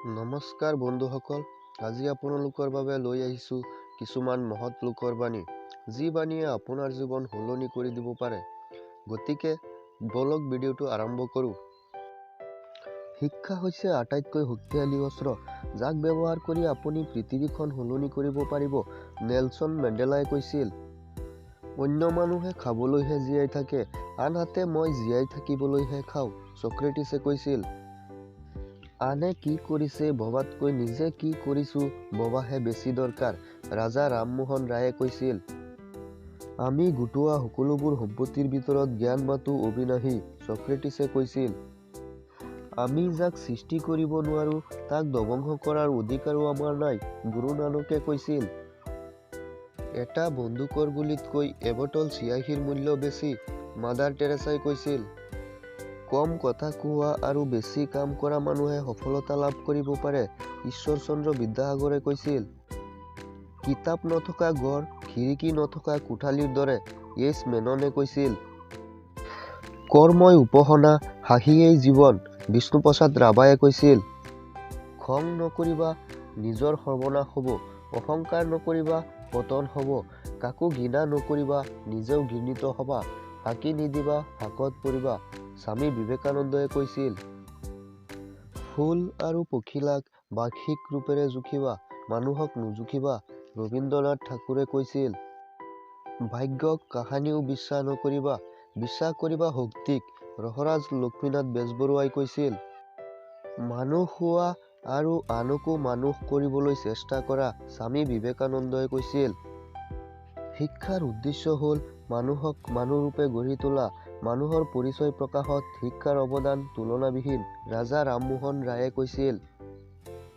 নমস্কাৰ বন্ধুসকল, আজি আপোনালোকৰ বাবে লৈ আহিছোঁ কিছুমান মহৎ লোকৰ বাণী, যি বাণীয়ে আপোনাৰ জীৱন সলনি কৰি দিব পাৰে। গতিকে বলক ভিডিঅ'টো আৰম্ভ কৰোঁ। শিক্ষা হৈছে আটাইতকৈ শক্তিশালী অস্ত্ৰ, যাক ব্যৱহাৰ কৰি আপুনি পৃথিৱীখন সলনি কৰিব পাৰিব। নেলছন মেণ্ডেলাই কৈছিল, অন্য মানুহে খাবলৈহে জীয়াই থাকে, আনহাতে মই জীয়াই থাকিবলৈহে খাওঁ। ছক্ৰেটিছে কৈছিল, আনে কি কৰিছে ভবাতকৈ নিজে কি কৰিছোঁ ভবাহে বেছি দৰকাৰ। ৰাজা ৰামমোহন ৰায়ে কৈছিল, আমি গোটোৱা সকলোবোৰ সম্পত্তিৰ ভিতৰত জ্ঞান মাথো অবিনাশী। ছক্ৰেটিছে কৈছিল, আমি যাক সৃষ্টি কৰিব নোৱাৰো তাক ধ্বংস কৰাৰ অধিকাৰো আমাৰ নাই। গুৰু নানকে কৈছিল, এটা বন্দুকৰ গুলীতকৈ এবটল চিয়াহীৰ মূল্য বেছি। মাদাৰ টেৰেছাই কৈছিল, কম কথা কোৱা আৰু বেছি কাম কৰা মানুহে সফলতা লাভ কৰিব পাৰে। ঈশ্বৰচন্দ্ৰ বিদ্যাসাগৰে কৈছিল, কিতাপ নথকা ঘৰ খিৰিকী নথকা কোঠালিৰ দৰে। এইচ মেননে কৈছিল, কৰ্মই উপাসনা, হাঁহিয়েই জীৱন। বিষ্ণুপ্ৰসাদ ৰাভায়ে কৈছিল, খং নকৰিবা, নিজৰ সৰ্বনাশ হ'ব। অহংকাৰ নকৰিবা, পতন হ'ব। কাকো ঘৃণা নকৰিবা, নিজেও ঘৃণিত হবা। ফাঁকি নিদিবা, ফাঁকত পৰিবা। স্বামী বিবেকানন্দই কৈছিল, ফুল আৰু পখিলাক বাহ্যিক ৰূপেৰে জুখিবা, মানুহক নুজুখিবা। ৰবীন্দ্ৰনাথ ঠাকুৰে কৈছিল, ভাগ্যক কাহানিও বিশ্বাস নকৰিবা, বিশ্বাস কৰিবা শক্তিক। ৰসৰাজ লক্ষ্মীনাথ বেজবৰুৱাই কৈছিল, মানুহ হোৱা আৰু আনকো মানুহ কৰিবলৈ চেষ্টা কৰা। স্বামী বিবেকানন্দই কৈছিল, শিক্ষাৰ উদ্দেশ্য হ'ল মানুহক মানুহৰূপে গঢ়ি তোলা। মানুহৰ পৰিচয় প্ৰকাশত শিক্ষাৰ অৱদান তুলনাবিহীন। ৰাজা ৰামমোহন ৰায়ে কৈছিল,